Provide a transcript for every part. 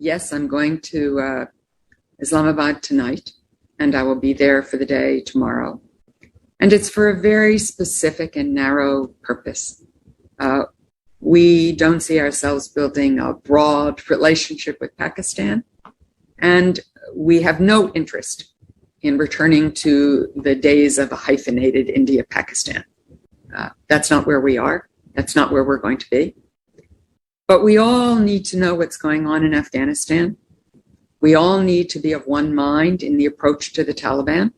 Yes, I'm going to Islamabad tonight, and I will be there for the day tomorrow. And it's for a very specific and narrow purpose. We don't see ourselves building a broad relationship with Pakistan, and we have no interest in returning to the days of a hyphenated India-Pakistan. That's not where we are. That's not where we're going to be. But we all need to know what's going on in Afghanistan. We all need to be of one mind in the approach to the Taliban.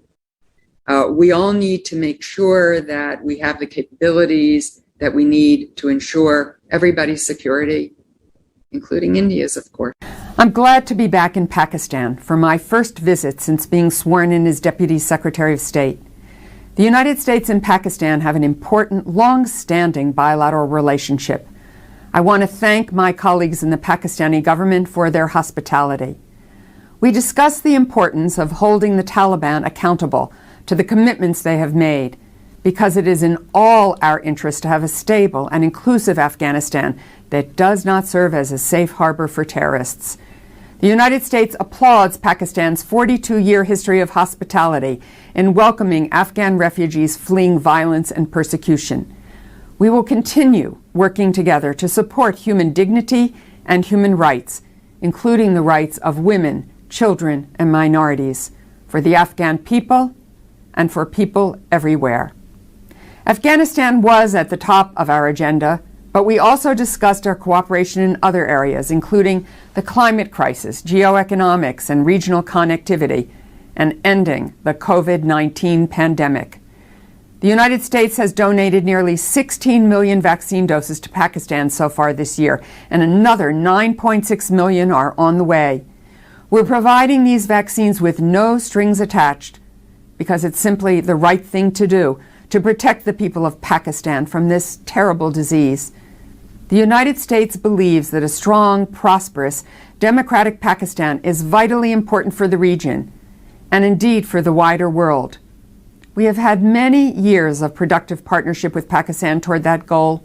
We all need to make sure that we have the capabilities that we need to ensure everybody's security, including India's, of course. I'm glad to be back in Pakistan for my first visit since being sworn in as Deputy Secretary of State. The United States and Pakistan have an important, long-standing bilateral relationship. I want to thank my colleagues in the Pakistani government for their hospitality. We discussed the importance of holding the Taliban accountable to the commitments they have made, because it is in all our interest to have a stable and inclusive Afghanistan that does not serve as a safe harbor for terrorists. The United States applauds Pakistan's 42-year history of hospitality in welcoming Afghan refugees fleeing violence and persecution. We will continue working together to support human dignity and human rights, including the rights of women, children, and minorities, for the Afghan people and for people everywhere. Afghanistan was at the top of our agenda, but we also discussed our cooperation in other areas, including the climate crisis, geoeconomics, and regional connectivity, and ending the COVID-19 pandemic. The United States has donated nearly 16 million vaccine doses to Pakistan so far this year, and another 9.6 million are on the way. We're providing these vaccines with no strings attached because it's simply the right thing to do to protect the people of Pakistan from this terrible disease. The United States believes that a strong, prosperous, democratic Pakistan is vitally important for the region, and indeed for the wider world. We have had many years of productive partnership with Pakistan toward that goal,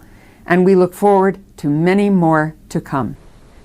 and we look forward to many more to come.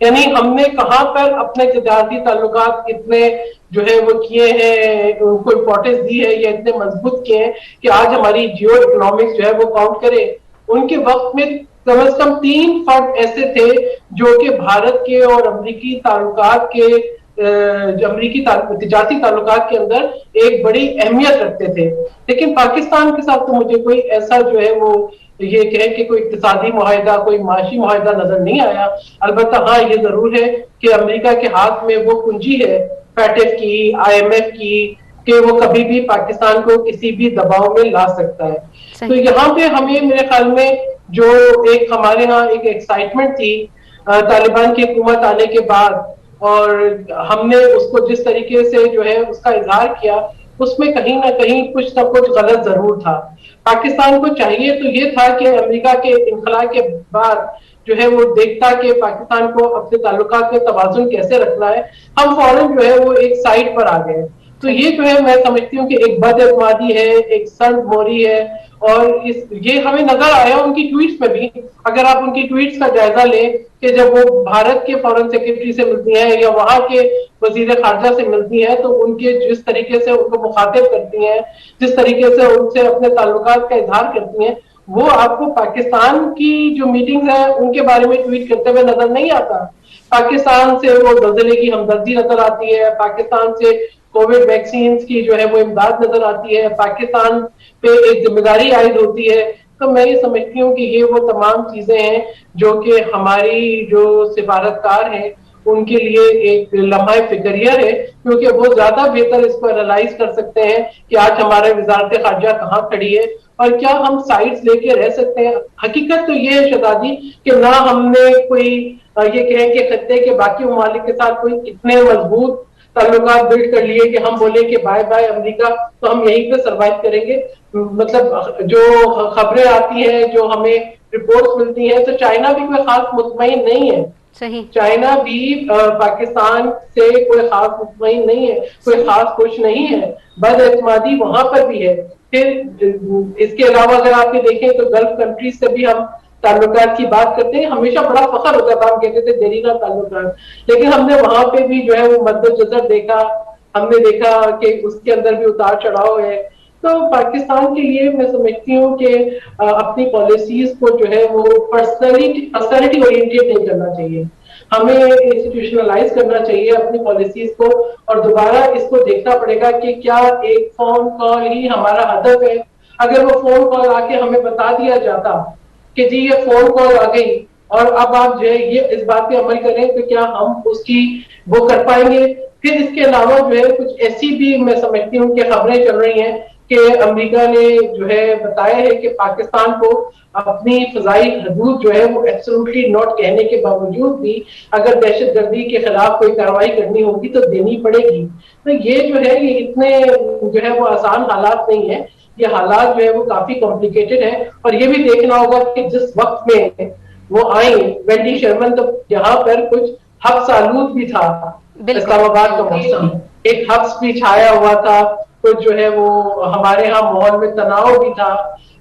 یعنی ہم نے کہاں پر اپنے تجارتی تعلقات اتنے جو ہے وہ کیے ہیں, ان کو امپورٹینس دی ہے یا اتنے مضبوط کیے ہیں کہ آج ہماری جیو اکنامکس جو ہے وہ کاؤنٹ کرے. ان کے وقت میں کم از کم 3 فرد ایسے تھے جو کہ بھارت کے اور امریکی تعلقات کے امریکی تجارتی تعلقات کے اندر ایک بڑی اہمیت رکھتے تھے. لیکن پاکستان کے ساتھ تو مجھے کوئی ایسا جو ہے وہ یہ کہے کہ کوئی اقتصادی معاہدہ, کوئی معاشی معاہدہ نظر نہیں آیا. البتہ ہاں یہ ضرور ہے کہ امریکہ کے ہاتھ میں وہ کنجی ہے پیٹف کی, IMF کی, کہ وہ کبھی بھی پاکستان کو کسی بھی دباؤ میں لا سکتا ہے. تو یہاں پہ ہمیں میرے خیال میں جو ایک ہمارے ہاں ایک ایکسائٹمنٹ تھی طالبان کی حکومت آنے کے بعد, اور ہم نے اس کو جس طریقے سے جو ہے اس کا اظہار کیا, اس میں کہیں نہ کہیں کچھ نہ کچھ غلط ضرور تھا. پاکستان کو چاہیے تو یہ تھا کہ امریکہ کے انخلا کے بعد جو ہے وہ دیکھتا کہ پاکستان کو اپنے تعلقات میں توازن کیسے رکھنا ہے. ہم فوراً جو ہے وہ ایک سائڈ پر آ گئے. تو یہ جو ہے میں سمجھتی ہوں کہ ایک بد اعتمادی ہے, ایک سرد موری ہے, اور یہ ہمیں نظر آیا ان کی ٹویٹس میں بھی. اگر آپ ان کی ٹویٹس کا جائزہ لیں کہ جب وہ بھارت کے فورن سیکرٹری سے ملتی ہیں یا وہاں کے وزیر خارجہ سے ملتی ہیں, تو ان کے جس طریقے سے ان کو مخاطب کرتی ہیں, جس طریقے سے ان سے اپنے تعلقات کا اظہار کرتی ہیں, وہ آپ کو پاکستان کی جو میٹنگز ہیں ان کے بارے میں ٹویٹ کرتے ہوئے نظر نہیں آتا. پاکستان سے وہ زلزلے کی ہمدردی نظر آتی ہے, پاکستان سے کووڈ ویکسینز کی جو ہے وہ امداد نظر آتی ہے, پاکستان پہ ایک ذمہ داری عائد ہوتی ہے. تو میں یہ سمجھتی ہوں کہ یہ وہ تمام چیزیں ہیں جو کہ ہماری جو سفارتکار ہیں ان کے لیے ایک لمحہ فکریہ ہے, کیونکہ وہ زیادہ بہتر اس کو انالائز کر سکتے ہیں کہ آج ہمارے وزارت خارجہ کہاں کھڑی ہے اور کیا ہم سائٹس لے کے رہ سکتے ہیں. حقیقت تو یہ ہے شہزادی کہ نہ ہم نے کوئی یہ کہیں کہ خطے کے باقی ممالک کے ساتھ کوئی اتنے مضبوط تعلقات بلڈ کر لیے کہ ہم بولیں کہ بائے بائے امریکہ, تو ہم یہیں پہ سروائیو کریں گے. مطلب جو خبریں آتی ہیں, جو ہمیں رپورٹس ملتی ہیں, تو چائنا بھی کوئی خاص مطمئن نہیں ہے. صحیح, چائنا بھی پاکستان سے کوئی خاص مطمئن نہیں ہے, کوئی خاص خوش نہیں ہے. بد اعتمادی وہاں پر بھی ہے. پھر اس کے علاوہ اگر آپ یہ دیکھیں تو گلف کنٹریز سے بھی ہم تعلقات کی بات کرتے ہیں. ہمیشہ بڑا فخر ہوتا تھا, ہم کہتے تھے دیرینہ تعلقات, لیکن ہم نے وہاں پہ بھی جو ہے وہ مد نظر دیکھا, ہم نے دیکھا کہ اس کے اندر بھی اتار چڑھاؤ ہے. تو پاکستان کے لیے میں سمجھتی ہوں کہ اپنی پالیسیز کو جو ہے وہ پرسنالٹی اورینٹیڈ نہیں کرنا چاہیے. ہمیں انسٹیٹیوشنلائز کرنا چاہیے اپنی پالیسیز کو, اور دوبارہ اس کو دیکھنا پڑے گا کہ کیا ایک فون کال ہی ہمارا ہدف ہے. اگر وہ فون کال آ کے ہمیں بتا دیا جاتا کہ جی یہ فون کال آ گئی اور اب آپ جو ہے یہ اس بات پہ عمل کریں, تو کیا ہم اس کی وہ کر پائیں گے. پھر اس کے علاوہ جو ہے کچھ ایسی بھی میں سمجھتی ہوں کہ خبریں چل رہی ہیں کہ امریکہ نے جو ہے بتایا ہے کہ پاکستان کو اپنی فضائی حدود جو ہے وہ ایبسولوٹلی ناٹ کہنے کے باوجود بھی اگر دہشت گردی کے خلاف کوئی کارروائی کرنی ہوگی تو دینی پڑے گی. تو یہ جو ہے یہ اتنے جو ہے وہ آسان حالات نہیں ہیں, یہ حالات جو ہے وہ کافی کمپلیکیٹڈ ہیں. اور یہ بھی دیکھنا ہوگا کہ جس وقت میں وہ آئیں وینڈی شرمن, تو یہاں پر کچھ حبس آلود بھی تھا. اسلام آباد کا موسم ایک حبس بھی چھایا ہوا تھا, تو جو ہے وہ ہمارے ہاں ماحول میں تناؤ بھی تھا,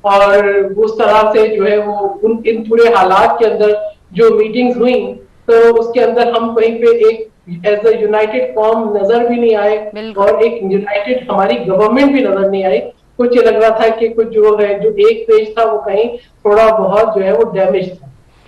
اور اس طرح سے جو ہے وہ ان پورے حالات کے اندر جو میٹنگز ہوئیں تو اس کے اندر ہم کہیں پہ ایک ایز اے یونائٹڈ قوم نظر بھی نہیں آئے, اور ایک یونائٹڈ ہماری گورنمنٹ بھی نظر نہیں آئی. کچھ یہ لگ رہا تھا کہ کچھ جو ہے جو ایک پیج تھا وہ کہیں تھوڑا بہت جو ہے وہ ڈیمیج تھا.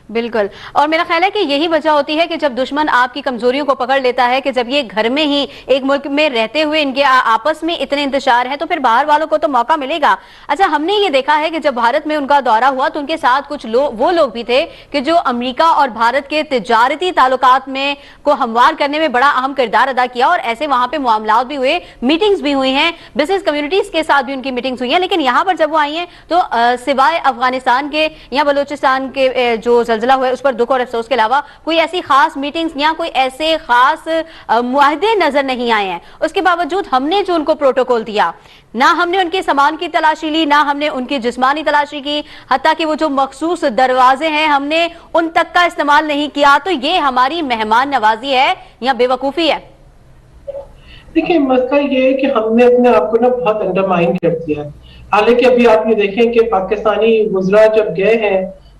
بالکل, اور میرا خیال ہے کہ یہی وجہ ہوتی ہے کہ جب دشمن آپ کی کمزوریوں کو پکڑ لیتا ہے, کہ جب یہ گھر میں ہی ایک ملک میں رہتے ہوئے ان کے آپس میں اتنے انتشار ہے, تو پھر باہر والوں کو تو موقع ملے گا. اچھا, ہم نے یہ دیکھا ہے کہ جب بھارت میں ان کا دورہ ہوا تو ان کے ساتھ کچھ وہ لوگ بھی تھے کہ جو امریکہ اور بھارت کے تجارتی تعلقات میں کو ہموار کرنے میں بڑا اہم کردار ادا کیا, اور ایسے وہاں پہ معاملات بھی ہوئے, میٹنگز بھی ہوئی ہیں, بزنس کمیونٹیز کے ساتھ بھی ان کی میٹنگز ہوئی ہیں. لیکن یہاں پر جب وہ آئی ہیں تو سوائے افغانستان کے یا بلوچستان کے جو زلزلہ ہوا ہے اس پر دکھ اور افسوس کے علاوہ کوئی ایسی خاص میٹنگز یا کوئی ایسے خاص معاہدے نظر نہیں آئے ہیں. اس کے باوجود ہم نے جو ان کو پروٹوکول دیا, نہ ہم نے ان کے سامان کی تلاشی لی, نہ ہم نے ان کی جسمانی تلاشی کی, حتیٰ کہ وہ جو مخصوص دروازے ہیں ہم نے ان تک کا استعمال نہیں کیا. تو یہ ہماری مہمان نوازی ہے یا بے وقوفی ہے؟ دیکھیں, مسئلہ یہ ہے کہ ہم نے اپنے آپ کو نا بہت انڈرمائن کر دیا ہے. حالانکہ ابھی آپ یہ دیکھیں کہ پاکستانی وزراء جب گئے ہیں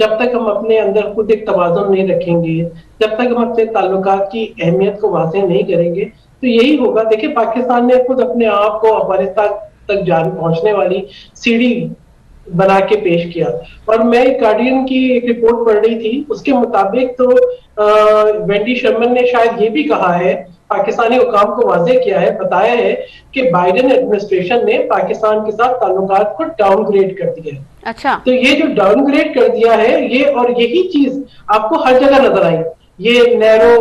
جب تک ہم اپنے اندر خود ایک توازن نہیں رکھیں گے, جب تک ہم اپنے تعلقات کی اہمیت کو واضح نہیں کریں گے, تو یہی ہوگا. دیکھیں پاکستان نے خود اپنے آپ کو افغانستان تک جان پہنچنے والی سیڑھی بنا کے پیش کیا. اور میں گارڈین کی ایک رپورٹ پڑھ رہی تھی, اس کے مطابق تو وینڈی شرمن نے شاید یہ بھی کہا ہے, پاکستانی حکام کو واضح کیا ہے, بتایا ہے کہ بائیڈن ایڈمنسٹریشن نے پاکستان کے ساتھ تعلقات کو ڈاؤن گریڈ کر دیا ہے. اچھا, تو یہ جو ڈاؤن گریڈ کر دیا ہے یہ, اور یہی چیز آپ کو ہر جگہ نظر آئی, یہ نیرو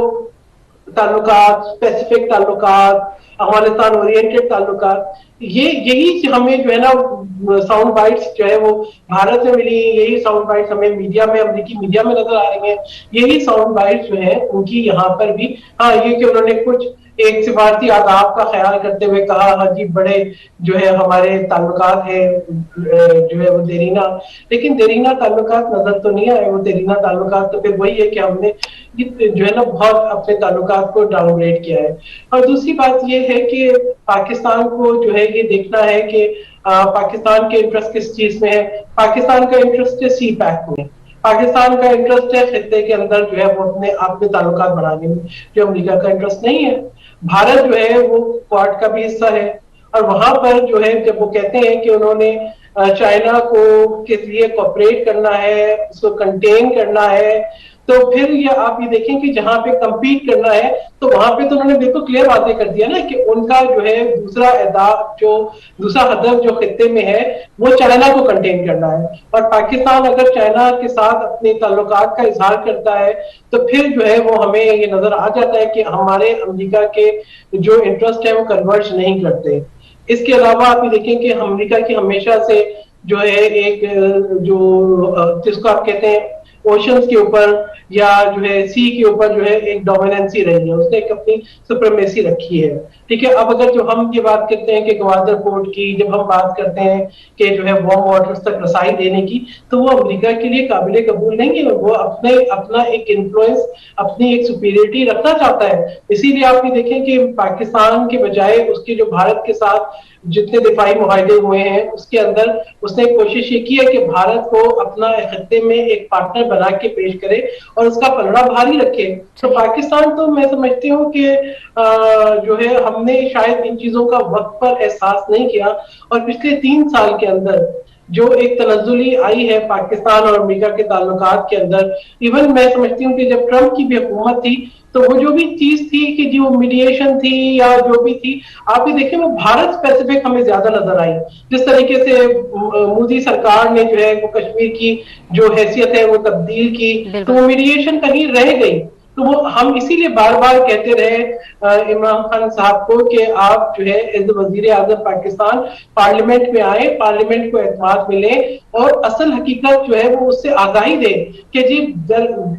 تعلقات, اسپیسیفک تعلقات, افغانستان اورینٹڈ تعلقات, یہی ہمیں جو ہے نا ساؤنڈ بائٹس جو ہے وہ بھارت میں ملی, یہی ساؤنڈ بائٹس ہمیں میڈیا میں, امریکی میڈیا میں نظر آ رہی ہیں. یہی ساؤنڈ بائٹس جو ہیں ان کی یہاں پر بھی, ہاں یہ کہ انہوں نے کچھ ایک سفارتی آداب کا خیال کرتے ہوئے کہا ہاں جی بڑے جو ہے ہمارے تعلقات ہیں جو ہے وہ دیرینہ, لیکن دیرینہ تعلقات نظر تو نہیں آئے. وہ دیرینہ تعلقات تو پھر وہی ہے کہ ہم نے جو ہے نا بہت اپنے تعلقات کو ڈاؤن گریڈ کیا ہے. اور دوسری بات یہ ہے کہ پاکستان کو جو ہے یہ دیکھنا ہے کہ پاکستان کے انٹرسٹ کس چیز میں ہے. پاکستان کا انٹرسٹ ہے سی پیک میں, پاکستان کا انٹرسٹ ہے خطے کے اندر جو ہے وہ اپنے تعلقات بڑھانے میں, جو امریکہ کا انٹرسٹ نہیں ہے. بھارت جو ہے وہ کوارڈ کا بھی حصہ ہے, اور وہاں پر جو ہے جب وہ کہتے ہیں کہ انہوں نے چائنا کو کس لیے کوپریٹ کرنا ہے, اس کو کنٹین کرنا ہے, تو پھر یہ آپ یہ دیکھیں کہ جہاں پہ کمپیٹ کرنا ہے تو وہاں پہ تو انہوں نے بالکل کلیئر واضح کر دیا نا کہ ان کا جو ہے دوسرا اہداف, جو دوسرا ہدف جو خطے میں ہے وہ چائنا کو کنٹین کرنا ہے. اور پاکستان اگر چائنا کے ساتھ اپنے تعلقات کا اظہار کرتا ہے تو پھر جو ہے وہ ہمیں یہ نظر آ جاتا ہے کہ ہمارے امریکہ کے جو انٹرسٹ ہے وہ کنورج نہیں کرتے. اس کے علاوہ آپ یہ دیکھیں کہ امریکہ کی ہمیشہ سے جو ہے ایک جو جس کو آپ کہتے ہیں اوشنز کے اوپر یا جو ہے سی کے اوپر جو ہے ایک ڈومیننسی رہی ہے, اس نے ایک اپنی سپریمیسی رکھی ہے. ٹھیک ہے, اب اگر جو ہم یہ بات کرتے ہیں کہ گوادر پورٹ کی, جب ہم بات کرتے ہیں کہ جو ہے وارم واٹرز تک رسائی دینے کی, تو وہ امریکہ کے لیے قابل قبول نہیں ہے. وہ اپنا ایک انفلوئنس, اپنی ایک سپیریٹی رکھنا چاہتا ہے. اسی لیے آپ یہ دیکھیں کہ پاکستان کے بجائے اس کے جو بھارت کے ساتھ جتنے دفاعی معاہدے ہوئے ہیں اس کے اندر اس نے کوشش یہ کی ہے کہ بھارت کو اپنا خطے میں ایک پارٹنر بنا کے پیش کرے اور اس کا پلڑا بھاری رکھے. تو پاکستان تو میں سمجھتی ہوں کہ جو ہے ہم نے شاید ان چیزوں کا وقت پر احساس نہیں کیا, اور پچھلے 3 سال کے اندر جو ایک تنزلی آئی ہے پاکستان اور امریکہ کے تعلقات کے اندر, ایون میں سمجھتی ہوں کہ جب ٹرمپ کی بھی حکومت تھی تو وہ جو بھی چیز تھی کہ جو میڈیشن تھی یا جو بھی تھی, آپ یہ دیکھیں وہ بھارت اسپیسیفک ہمیں زیادہ نظر آئی. جس طریقے سے مودی سرکار نے جو ہے وہ کشمیر کی جو حیثیت ہے وہ تبدیل کی, تو وہ میڈیشن کہیں رہ گئی. تو وہ ہم اسی لیے بار بار کہتے رہے عمران خان صاحب کو کہ آپ جو ہے ایز وزیر اعظم پاکستان پارلیمنٹ میں آئے, پارلیمنٹ کو اعتماد ملے اور اصل حقیقت جو ہے وہ اس سے آگاہی دے کہ جی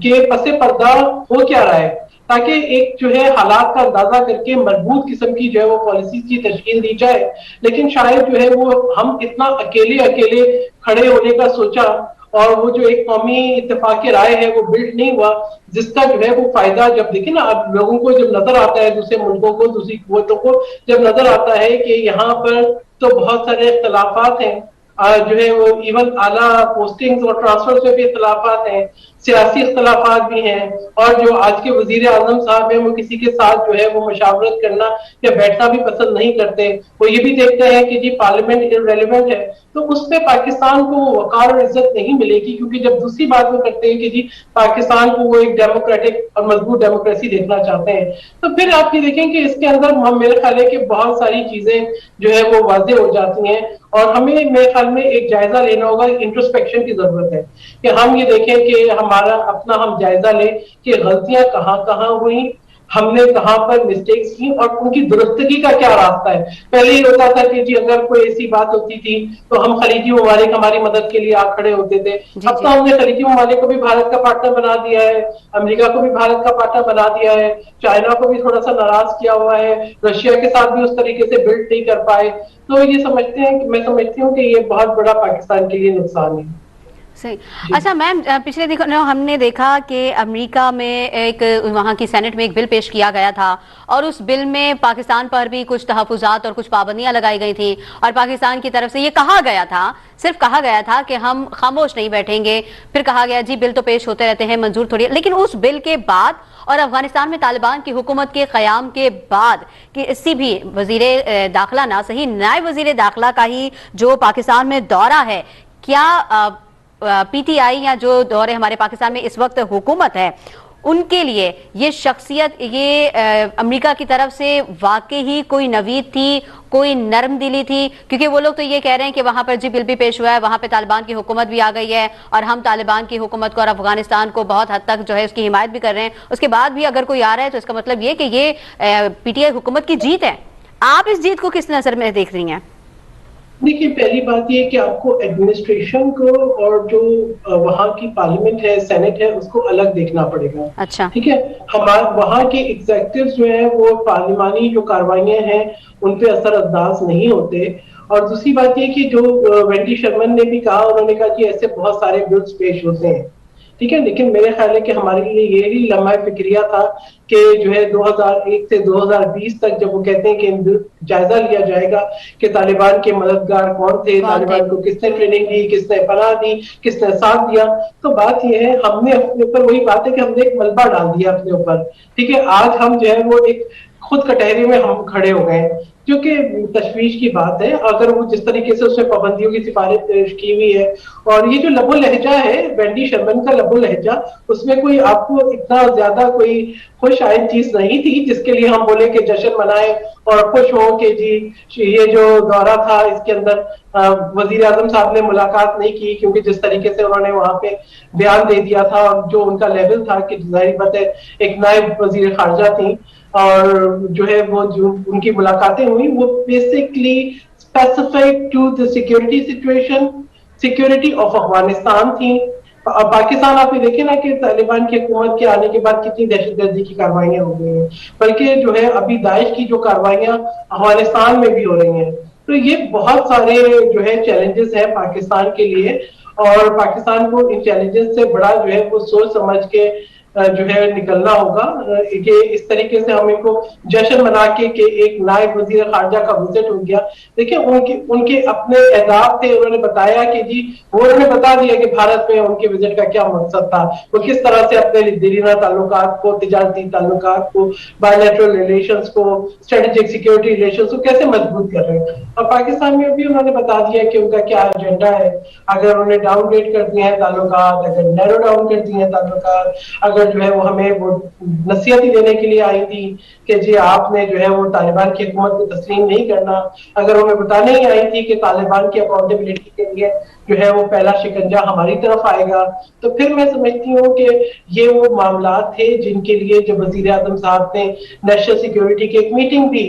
کے پس پردہ ہو کیا رہا ہے, تاکہ ایک جو ہے حالات کا اندازہ کر کے مضبوط قسم کی جو ہے وہ پالیسیز کی تشکیل دی جائے. لیکن شاید جو ہے وہ ہم اتنا اکیلے کھڑے ہونے کا سوچا, اور وہ جو ایک قومی اتفاق رائے ہے وہ بلڈ نہیں ہوا, جس کا جو ہے وہ فائدہ جب دیکھیں نا اب لوگوں کو جب نظر آتا ہے, دوسرے ملکوں کو, دوسری قوتوں کو جب نظر آتا ہے کہ یہاں پر تو بہت سارے اختلافات ہیں, جو ہے وہ ایون اعلیٰ پوسٹنگز اور ٹرانسفر میں بھی اختلافات ہیں, سیاسی اختلافات بھی ہیں, اور جو آج کے وزیر اعظم صاحب ہیں وہ کسی کے ساتھ جو ہے وہ مشاورت کرنا یا بیٹھنا بھی پسند نہیں کرتے. وہ یہ بھی دیکھتے ہیں کہ جی پارلیمنٹ ارریلیونٹ ہے, تو اس پہ پاکستان کو وقار اور عزت نہیں ملے گی, کیونکہ جب دوسری بات وہ کرتے ہیں کہ جی پاکستان کو وہ ایک ڈیموکریٹک اور مضبوط ڈیموکریسی دیکھنا چاہتے ہیں, تو پھر آپ یہ دیکھیں کہ اس کے اندر میرے خیال ہے کہ بہت ساری چیزیں جو ہے وہ واضح ہو جاتی ہیں, اور ہمیں میرے خیال میں ایک جائزہ لینا ہوگا. انٹروسپیکشن کی ضرورت ہے کہ ہم یہ دیکھیں کہ ہمارا اپنا ہم جائزہ لیں کہ غلطیاں کہاں ہوئیں, ہم نے کہاں پر مسٹیکس کی, اور ان کی درستگی کا کیا راستہ ہے. پہلے یہ ہوتا تھا کہ جی اگر کوئی ایسی بات ہوتی تھی تو ہم خلیجی ممالک ہماری مدد کے لیے آ کھڑے ہوتے تھے. اب تو ہم نے خلیجی ممالک کو بھی بھارت کا پارٹنر بنا دیا ہے, امریکہ کو بھی بھارت کا پارٹنر بنا دیا ہے, چائنا کو بھی تھوڑا سا ناراض کیا ہوا ہے, رشیا کے ساتھ بھی اس طریقے سے بلڈ نہیں کر پائے. تو یہ سمجھتے ہیں کہ میں سمجھتی ہوں کہ یہ بہت بڑا پاکستان کے لیے نقصان ہے. صحیح. اچھا میم, پچھلے دنوں ہم نے دیکھا کہ امریکہ میں ایک وہاں کی سینٹ میں ایک بل پیش کیا گیا تھا اور اس بل میں پاکستان پر بھی کچھ تحفظات اور کچھ پابندیاں لگائی گئی تھیں اور پاکستان کی طرف سے یہ کہا گیا تھا, صرف کہا گیا تھا کہ ہم خاموش نہیں بیٹھیں گے. پھر کہا گیا جی بل تو پیش ہوتے رہتے ہیں, منظور تھوڑی. لیکن اس بل کے بعد اور افغانستان میں طالبان کی حکومت کے قیام کے بعد کسی بھی وزیر داخلہ نہ صحیح نائب وزیر داخلہ کا ہی جو پاکستان میں دورہ ہے, کیا پی ٹی آئی یا جو دور ہمارے پاکستان میں اس وقت حکومت ہے ان کے لیے یہ شخصیت, یہ امریکہ کی طرف سے واقعی ہی کوئی نوید تھی, کوئی نرم دلی تھی؟ کیونکہ وہ لوگ تو یہ کہہ رہے ہیں کہ وہاں پر جی بل بھی پیش ہوا ہے, وہاں پہ طالبان کی حکومت بھی آ گئی ہے اور ہم طالبان کی حکومت کو اور افغانستان کو بہت حد تک جو ہے اس کی حمایت بھی کر رہے ہیں. اس کے بعد بھی اگر کوئی آ رہا ہے تو اس کا مطلب یہ کہ یہ پی ٹی آئی حکومت کی جیت ہے. آپ اس جیت کو کس نظر میں دیکھ رہی ہیں؟ دیکھیے, پہلی بات یہ کہ آپ کو ایڈمنسٹریشن کو اور جو وہاں کی پارلیمنٹ ہے, سینٹ ہے, اس کو الگ دیکھنا پڑے گا. اچھا, ٹھیک ہے, ہمارے وہاں کے ایگزیکٹو جو ہیں وہ پارلیمانی جو کاروائیاں ہیں ان پہ اثر انداز نہیں ہوتے. اور دوسری بات یہ کہ جو وینڈی شرمن نے بھی کہا, انہوں نے کہا کہ ایسے بہت سارے بلز پیش ہوتے ہیں. ٹھیک ہے, لیکن میرے خیال ہے کہ ہمارے لیے یہی لمحہ فکریہ تھا کہ جو ہے 2001 سے 2020 تک جب وہ کہتے ہیں کہ جائزہ لیا جائے گا کہ طالبان کے مددگار کون تھے, طالبان کو کس نے ٹریننگ دی, کس نے پناہ دی, کس نے ساتھ دیا. تو بات یہ ہے ہم نے اپنے اوپر وہی بات ہے کہ ہم نے ایک ملبہ ڈال دیا اپنے اوپر. ٹھیک ہے, آج ہم جو ہے وہ ایک خود کٹہرے میں ہم کھڑے ہو گئے, جو کہ تشویش کی بات ہے. اگر وہ جس طریقے سے اس میں پابندیوں کی سفارش پیش کی ہوئی ہے, اور یہ جو لب و لہجہ ہے وینڈی شرمن کا لب و لہجہ, اس میں کوئی آپ کو اتنا زیادہ کوئی خوش آئند چیز نہیں تھی جس کے لیے ہم بولے کہ جشن منائے اور خوش ہو کہ جی یہ جو دورہ تھا اس کے اندر وزیر اعظم صاحب نے ملاقات نہیں کی, کیونکہ جس طریقے سے انہوں نے وہاں پہ بیان دے دیا تھا اور جو ان کا لیول تھا کہ ظاہر بات ہے ایک نائب وزیر خارجہ تھی اور جو ہے وہ جو ان کی ملاقاتیں ہوئی وہ basically specific to the security situation, security of Afghanistan تھی. پاکستان آپ یہ دیکھیں نا کہ طالبان کی حکومت کے آنے کے بعد کتنی دہشت گردی کی کاروائیاں ہو گئی ہیں, بلکہ جو ہے ابھی داعش کی جو کاروائیاں افغانستان میں بھی ہو رہی ہیں. تو یہ بہت سارے جو ہے چیلنجز ہیں پاکستان کے لیے, اور پاکستان کو ان چیلنجز سے بڑا جو ہے وہ سوچ سمجھ کے جو ہے نکلنا ہوگا کہ اس طریقے سے ہم ان کو جشن منا کے کہ ایک نائب وزیر خارجہ کا وزٹ ہو گیا. دیکھیں ان کے اپنے اہداف تھے, انہوں نے بتایا کہ جی وہ انہوں نے بتا دیا کہ بھارت میں ان کے وزٹ کا کیا مقصد تھا, وہ کس طرح سے اپنے دیرینہ تعلقات کو, تجارتی تعلقات کو, بائیلیٹرل ریلیشنز کو, اسٹریٹجک سیکورٹی ریلیشنز کو کیسے مضبوط کر رہے ہیں. اور پاکستان میں بھی انہوں نے بتا دیا کہ ان کا کیا ایجنڈا ہے. اگر انہوں نے ڈاؤن گریڈ کر دیے ہیں تعلقات, اگر نیرو ڈاؤن کر دیے ہیں تعلقات, اگر جو ہے وہ ہمیں وہ نصیحت ہی دینے کے لیے آئی تھی کہ جی آپ نے جو ہے وہ طالبان کی حکومت کو تسلیم نہیں کرنا, اگر ہمیں بتانے ہی آئی تھی کہ طالبان کی اکاؤنٹیبلٹی کے لیے جو ہے وہ پہلا شکنجہ ہماری طرف آئے گا, تو پھر میں سمجھتی ہوں کہ یہ وہ معاملات تھے جن کے لیے جب وزیر اعظم صاحب نے نیشنل سیکورٹی کی ایک میٹنگ بھی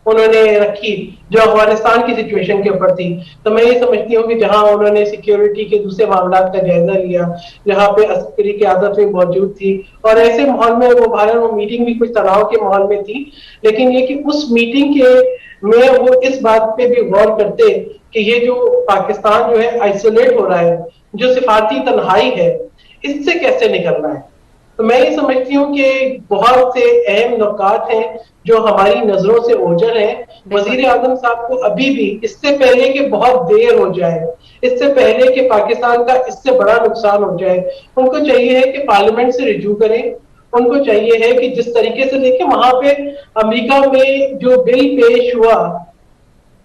انہوں نے رکھی جو افغانستان کی سچویشن کے اوپر تھی, تو میں یہ سمجھتی ہوں کہ جہاں انہوں نے سیکورٹی کے دوسرے معاملات کا جائزہ لیا, جہاں پہ عسکری قیادت بھی موجود تھی, اور ایسے ماحول میں وہ باہر وہ میٹنگ بھی کچھ تناؤ کے ماحول میں تھی, لیکن یہ کہ اس میٹنگ کے میں وہ اس بات پہ بھی غور کرتے کہ یہ جو پاکستان جو ہے آئسولیٹ ہو رہا ہے, جو سفارتی تنہائی ہے, اس سے کیسے نکلنا ہے. تو میں یہ سمجھتی ہوں کہ بہت سے اہم نکات ہیں جو ہماری نظروں سے اوجھل ہیں. وزیر اعظم صاحب کو ابھی بھی اس سے پہلے کہ بہت دیر ہو جائے, اس سے پہلے کہ پاکستان کا اس سے بڑا نقصان ہو جائے, ان کو چاہیے ہے کہ پارلیمنٹ سے رجوع کریں. ان کو چاہیے ہے کہ جس طریقے سے دیکھیں وہاں پہ امریکہ میں جو بل پیش ہوا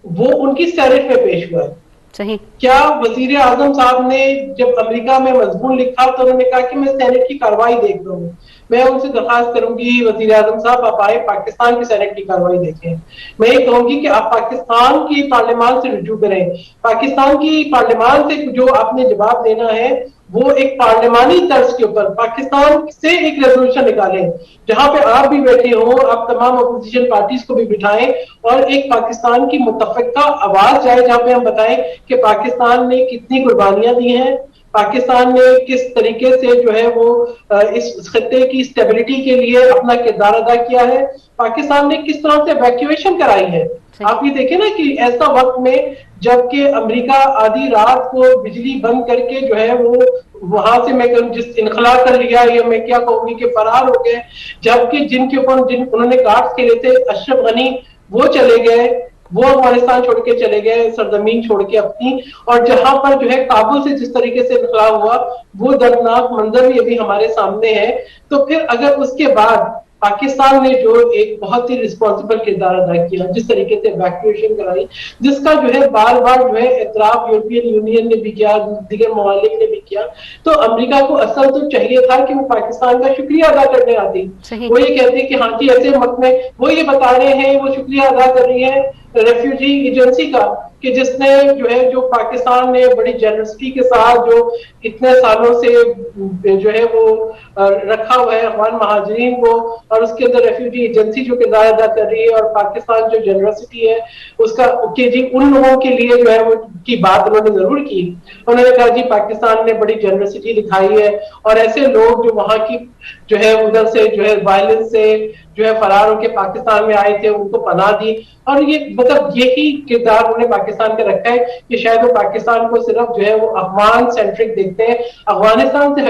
وہ ان کی سینٹ میں پیش ہوا ہے. صحیح. کیا وزیر اعظم صاحب نے جب امریکہ میں مضمون لکھا تو انہوں نے کہا کہ میں سینٹ کی کارروائی دیکھ رہا ہوں. میں ان سے درخواست کروں گی وزیر اعظم صاحب آپ آئے پاکستان کی سینٹ کی کارروائی دیکھیں. میں یہ کہوں گی کہ آپ پاکستان کی پارلیمان سے رجوع کریں. پاکستان کی پارلیمان سے جو آپ نے جواب دینا ہے وہ ایک پارلیمانی طرز کے اوپر پاکستان سے ایک ریزولوشن نکالیں جہاں پہ آپ بھی بیٹھے ہوں, آپ تمام اپوزیشن پارٹیز کو بھی بٹھائیں اور ایک پاکستان کی متفقہ آواز جائے جہاں پہ ہم بتائیں کہ پاکستان نے کتنی قربانیاں دی ہیں, پاکستان نے کس طریقے سے جو ہے وہ اس خطے کی اسٹیبلٹی کے لیے اپنا کردار ادا کیا ہے, پاکستان نے کس طرح سے ایویکویشن کرائی ہے. آپ یہ دیکھیں نا کہ ایسا وقت میں جبکہ امریکہ آدھی رات کو بجلی بند کر کے جو ہے وہ وہاں سے میں جس انخلا کر لیا, یا میں کیا کہوں گی کہ فرار ہو گئے, جبکہ جن کے اوپر انہوں نے کارڈز کھیلے تھے اشرف غنی وہ چلے گئے, وہ افغانستان چھوڑ کے چلے گئے, سرزمین چھوڑ کے اپنی, اور جہاں پر جو ہے کابل سے جس طریقے سے انخلا ہوا وہ دردناک منظر بھی ابھی ہمارے سامنے ہے. تو پھر اگر اس کے بعد پاکستان نے جو ایک بہت ہی رسپانسبل کردار ادا کیا, جس طریقے سے ایویکویشن کرائی, جس کا جو ہے بار بار جو ہے اعتراف یورپین یونین نے بھی کیا, دیگر ممالک نے بھی کیا, تو امریکہ کو اصل تو چاہیے تھا کہ وہ پاکستان کا شکریہ ادا کرنے آتی. وہ یہ کہتے ہیں کہ ہاں جی ایسے وقت میں وہ یہ بتا رہے ہیں, وہ شکریہ ادا کر رہی ہے ریفیوجی ایجنسی کا کہ جس نے جو پاکستان نے بڑی جنرسٹی کے ساتھ جو اتنے سالوں سے جو ہے وہ رکھا ہوا ہے افغان مہاجرین کو, اور اس کے اندر ریفیوجی ایجنسی جو کردار ادا کر رہی ہے, اور پاکستان جو جنرسٹی ہے اس کا کہ جی ان لوگوں کے لیے جو ہے وہ کی بات انہوں نے ضرور کی. انہوں نے کہا جی پاکستان نے بڑی جنرسٹی دکھائی ہے, اور ایسے لوگ جو وہاں کی جو ہے ادھر سے جو ہے وائلنس سے جو ہے فرار ہو کے پاکستان میں آئے تھے ان کو پناہ دی, اور یہ مطلب یہی کردار انہوں نے پاکستان کا رکھا ہے کہ شاید وہ پاکستان کو صرف جو ہے وہ افغان سینٹرک دیکھتے ہیں, افغانستان سے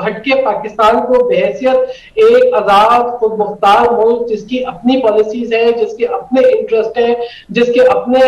ہٹ کے پاکستان کو بحیثیت ایک آزاد خود مختار ملک جس کی اپنی پالیسیز ہیں, جس کے اپنے انٹرسٹ ہیں, جس کے اپنے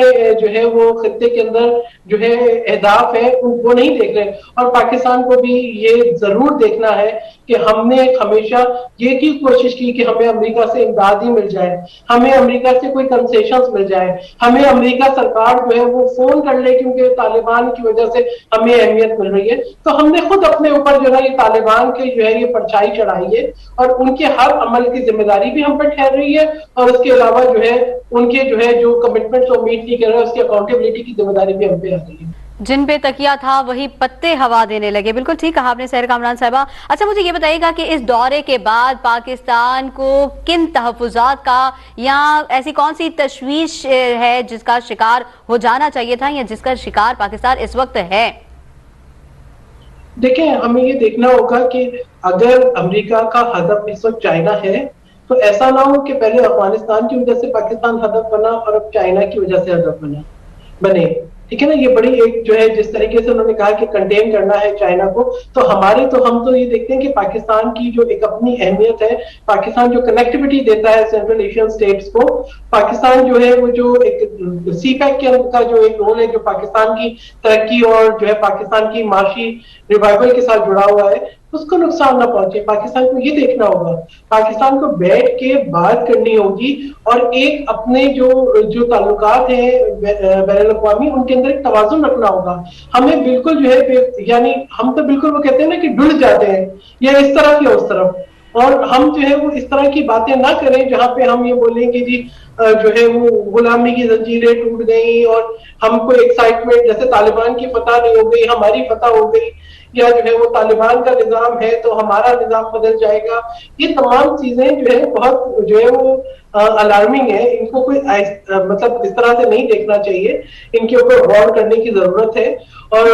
جو ہے وہ خطے کے اندر جو ہے اہداف ہیں, وہ نہیں دیکھ رہے. اور پاکستان کو بھی یہ ضرور دیکھنا ہے کہ ہم نے ہمیشہ یہ کی کوشش کی کہ ہمیں امریکہ سے امداد ہی مل جائے, ہمیں امریکہ سے کوئی کنسیشنز مل جائے, ہمیں امریکہ سرکار جو ہے وہ فون کر لے کیونکہ طالبان کی وجہ سے ہمیں اہمیت مل رہی ہے. تو ہم نے خود اپنے اوپر جو ہے یہ طالبان کے جو ہے یہ پرچھائی چڑھائی ہے, اور ان کے ہر عمل کی ذمہ داری بھی ہم پر ٹھہر رہی ہے, اور اس کے علاوہ جو ہے ان کے جو ہے جو کمٹمنٹ کو میٹ نہیں کر رہے اس کی اکاؤنٹیبلٹی کی ذمہ داری بھی ہم پہ آ رہی ہے. جن پہ تکیہ تھا وہی پتے ہوا دینے لگے. بالکل ٹھیک کہا آپ نے سحر کامران صاحبہ. اچھا مجھے یہ بتائیے گا کہ اس دورے کے بعد پاکستان کو کن تحفظات کا یا ایسی کون سی تشویش ہے جس کا شکار ہو جانا چاہیے تھا, یا جس کا شکار پاکستان اس وقت ہے؟ دیکھیں ہمیں یہ دیکھنا ہوگا کہ اگر امریکہ کا ہدف اس وقت چائنا ہے تو ایسا نہ ہو کہ پہلے افغانستان کی وجہ سے پاکستان ہدف بنا اور اب چائنا کی وجہ سے ہدف بنے. ٹھیک ہے نا, یہ بڑی ایک جو ہے جس طریقے سے انہوں نے کہا کہ کنٹین کرنا ہے چائنا کو, تو ہم تو یہ دیکھتے ہیں کہ پاکستان کی جو ایک اپنی اہمیت ہے, پاکستان جو کنیکٹیوٹی دیتا ہے سینٹرل ایشین اسٹیٹس کو, پاکستان جو ہے وہ جو ایک سی پیک کا جو ایک رول ہے جو پاکستان کی ترقی اور جو ہے پاکستان کی معاشی ریوائول کے ساتھ جڑا ہوا ہے, اس کو نقصان نہ پہنچے. پاکستان کو یہ دیکھنا ہوگا, پاکستان کو بیٹھ کے بات کرنی ہوگی, اور ایک اپنے جو تعلقات ہیں بین الاقوامی ان کے اندر ایک توازن رکھنا ہوگا. ہمیں بالکل جو ہے یعنی ہم تو بالکل وہ کہتے ہیں نا کہ ڈل جاتے ہیں یا اس طرف یا اس طرف, اور ہم جو ہے وہ اس طرح کی باتیں نہ کریں جہاں پہ ہم یہ بولیں کہ جی جو ہے وہ غلامی کی زنجیریں ٹوٹ گئی اور ہم کو ایکسائٹمنٹ جیسے طالبان کی فتح نہیں ہو گئی ہماری فتح ہو گئی, یا جو ہے وہ طالبان کا نظام ہے تو ہمارا نظام بدل جائے گا. یہ تمام چیزیں جو ہے بہت جو ہے وہ الارمنگ ہے, ان کو کوئی مطلب اس طرح سے نہیں دیکھنا چاہیے, ان کے اوپر غور کرنے کی ضرورت ہے. اور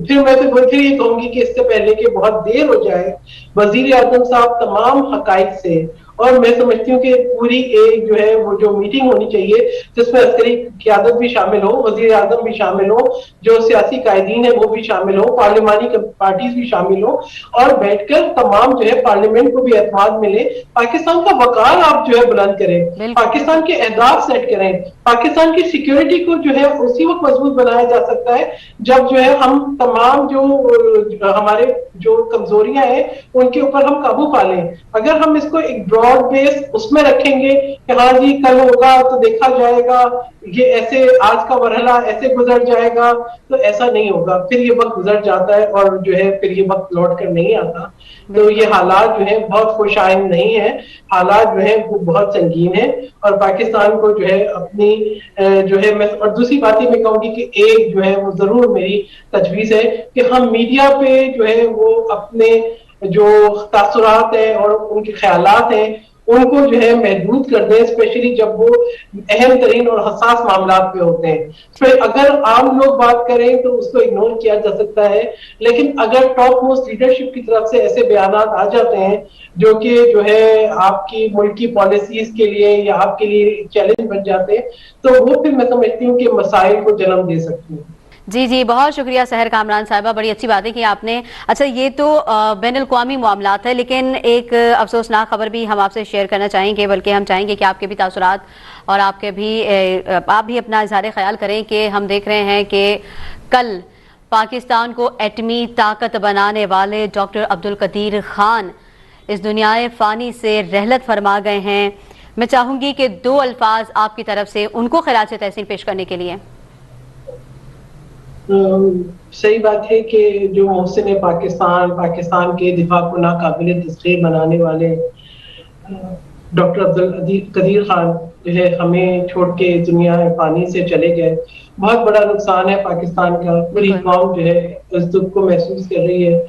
پھر میں تو پھر یہ کہوں گی کہ اس سے پہلے کہ بہت دیر ہو جائے, وزیر اعظم صاحب تمام حقائق سے, اور میں سمجھتی ہوں کہ پوری ایک جو ہے وہ جو میٹنگ ہونی چاہیے جس میں عسکری قیادت بھی شامل ہو, وزیر اعظم بھی شامل ہو, جو سیاسی قائدین ہیں وہ بھی شامل ہو, پارلیمانی پارٹیز بھی شامل ہو, اور بیٹھ کر تمام جو ہے پارلیمنٹ کو بھی اعتماد ملے, پاکستان کا وقار آپ جو ہے بلند کریں, پاکستان کے اہداف سیٹ کریں. پاکستان کی سیکیورٹی کو جو ہے اسی وقت مضبوط بنایا جا سکتا ہے جب جو ہے ہم تمام جو ہمارے جو کمزوریاں ہیں ان کے اوپر ہم قابو پا لیں. اگر ہم اس کو ایک براڈ بیس اس میں رکھیں گے کہ ہاں جی کل ہوگا تو دیکھا جائے گا, یہ ایسے آج کا مرحلہ ایسے گزر جائے گا, تو ایسا نہیں ہوگا. پھر یہ وقت گزر جاتا ہے اور جو ہے پھر یہ وقت لوٹ کر نہیں آتا. تو یہ حالات جو ہے بہت خوش آئند نہیں ہیں, حالات جو ہے وہ بہت سنگین ہیں, اور پاکستان کو جو ہے اپنی جو ہے میں اور دوسری بات یہ میں کہوں گی کہ ایک جو ہے وہ ضرور میری تجویز ہے کہ ہم میڈیا پہ جو ہے وہ اپنے جو تاثرات ہیں اور ان کے خیالات ہیں ان کو جو ہے محدود کر دیں، اسپیشلی جب وہ اہم ترین اور حساس معاملات پہ ہوتے ہیں. پھر اگر عام لوگ بات کریں تو اس کو اگنور کیا جا سکتا ہے، لیکن اگر ٹاپ موسٹ لیڈرشپ کی طرف سے ایسے بیانات آ جاتے ہیں جو کہ جو ہے آپ کی ملک کی پالیسیز کے لیے یا آپ کے لیے چیلنج بن جاتے ہیں، تو وہ پھر میں سمجھتی ہوں کہ مسائل کو جنم دے سکتی ہیں. جی جی، بہت شکریہ سحر کامران صاحبہ، بڑی اچھی باتیں کی آپ نے. اچھا، یہ تو بین الاقوامی معاملات ہے، لیکن ایک افسوسناک خبر بھی ہم آپ سے شیئر کرنا چاہیں گے، بلکہ ہم چاہیں گے کہ آپ کے بھی تاثرات اور آپ بھی اپنا اظہار خیال کریں کہ ہم دیکھ رہے ہیں کہ کل پاکستان کو ایٹمی طاقت بنانے والے ڈاکٹر عبدالقدیر خان اس دنیا فانی سے رحلت فرما گئے ہیں. میں چاہوں گی کہ 2 الفاظ آپ کی طرف سے ان کو خراج تحسین پیش کرنے کے لیے. صحیح بات ہے کہ جو محسن پاکستان کے دفاع کو ناقابل تسخیر بنانے والے ڈاکٹر عبدالقدیر خان جو ہے ہمیں چھوڑ کے دنیا فانی سے چلے گئے. بہت بڑا نقصان ہے پاکستان کا، پوری قوم جو ہے اس دکھ کو محسوس کر رہی ہے.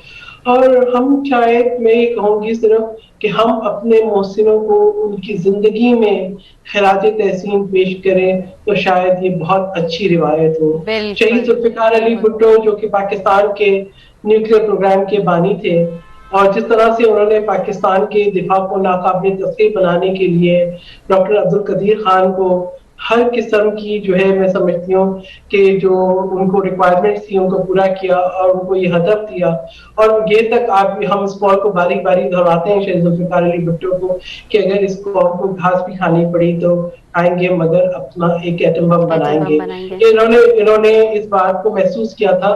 اور ہم شاید، میں یہ کہوں گی صرف کہ ہم اپنے محسنوں کو ان کی زندگی میں خراج تحسین پیش کریں تو شاید یہ بہت اچھی روایت ہو. شہید ذوالفقار علی بھٹو جو کہ پاکستان کے نیوکلیئر پروگرام کے بانی تھے، اور جس طرح سے انہوں نے پاکستان کے دفاع کو ناقابل تسخیر بنانے کے لیے ڈاکٹر عبدالقدیر خان کو ہر قسم کی جو ہے، میں سمجھتی ہوں کہ جو ان کو ریکوائرمنٹس تھی ان کو پورا کیا اور ان کو یہ ہدف دیا. اور یہ تک ہم اس قول کو باری باری دہراتے ہیں شہید ذوالفقار علی بھٹو کو کہ اگر اس قوم کو گھاس بھی کھانی پڑی تو کھائیں گے، مگر اپنا ایک ایٹم بم بنائیں گے. انہوں نے اس بات کو محسوس کیا تھا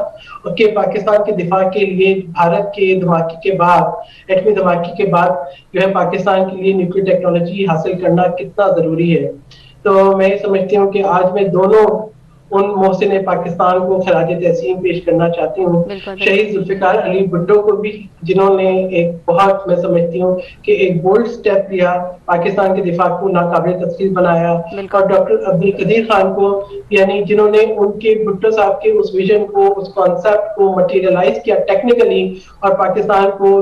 کہ پاکستان کے دفاع کے لیے بھارت کے دھماکے کے بعد، ایٹمی دھماکے کے بعد جو ہے پاکستان کے لیے نیوکلیئر ٹیکنالوجی حاصل کرنا کتنا ضروری ہے. تو میں سمجھتی ہوں کہ آج میں دونوں ان محسن پاکستان کو خراج تحسین پیش کرنا چاہتی ہوں. شہید ذوالفقار علی بھٹو کو بھی، جنہوں نے ایک بہت، میں سمجھتی ہوں کہ ایک بولڈ سٹیپ لیا، پاکستان کے دفاع کو ناقابل تسخیر بنایا. اور ڈاکٹر عبدالقدیر خان کو، یعنی جنہوں نے ان کے بھٹو صاحب کے اس ویژن کو، اس کانسیپٹ کو مٹیریلائز کیا ٹیکنیکلی اور پاکستان کو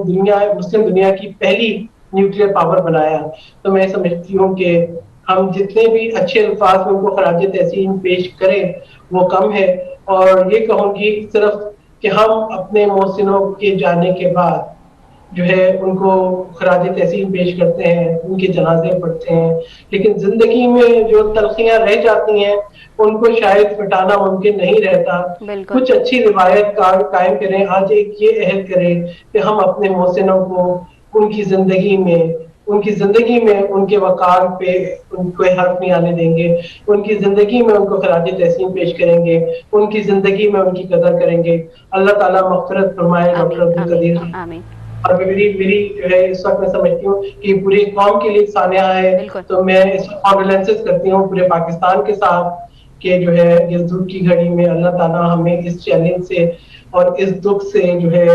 مسلم دنیا کی پہلی نیوکلیئر پاور بنایا. تو میں سمجھتی ہوں کہ ہم جتنے بھی اچھے الفاظ میں ان کو خراج تحسین پیش کریں وہ کم ہے. اور یہ کہوں گی صرف کہ ہم اپنے محسنوں کے جانے کے بعد جو ہے ان کو خراج تحسین پیش کرتے ہیں، ان کے جنازے پڑھتے ہیں، لیکن زندگی میں جو تلخیاں رہ جاتی ہیں ان کو شاید مٹانا ممکن نہیں رہتا. کچھ اچھی روایت قائم کریں. آج ایک یہ عہد کریں کہ ہم اپنے محسنوں کو ان کی زندگی میں ان کے وقار پہ ان کو حرف نہیں آنے دیں گے. ان کی زندگی میں ان کو خراج تحسین پیش کریں گے، ان کی زندگی میں ان کی قدر کریں گے. اللہ تعالیٰ مغفرت فرمائے ڈاکٹر عبدالقدیر. اور میری جو ہے اس وقت میں سمجھتی ہوں کہ پوری قوم کے لیے سانحہ ہے. تو میں اس کانڈولینسز کرتی ہوں پورے پاکستان کے ساتھ کہ جو ہے اس دکھ کی گھڑی میں اللہ تعالیٰ ہمیں اس چیلنج سے اور اس دکھ سے جو ہے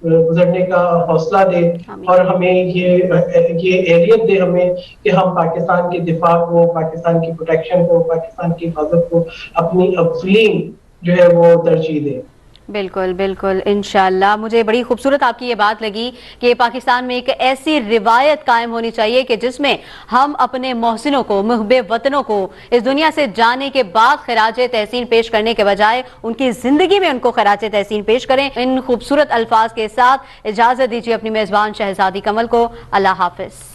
گزرنے کا حوصلہ دے، اور ہمیں یہ اہلیت دے ہمیں کہ ہم پاکستان کے دفاع کو، پاکستان کی پروٹیکشن کو، پاکستان کی حفاظت کو اپنی اولین جو ہے وہ ترجیح دے. بالکل بالکل، انشاءاللہ. مجھے بڑی خوبصورت آپ کی یہ بات لگی کہ پاکستان میں ایک ایسی روایت قائم ہونی چاہیے کہ جس میں ہم اپنے محسنوں کو، محب وطنوں کو اس دنیا سے جانے کے بعد خراج تحسین پیش کرنے کے بجائے ان کی زندگی میں ان کو خراج تحسین پیش کریں. ان خوبصورت الفاظ کے ساتھ اجازت دیجیے اپنی میزبان شہزادی کمل کو. اللہ حافظ.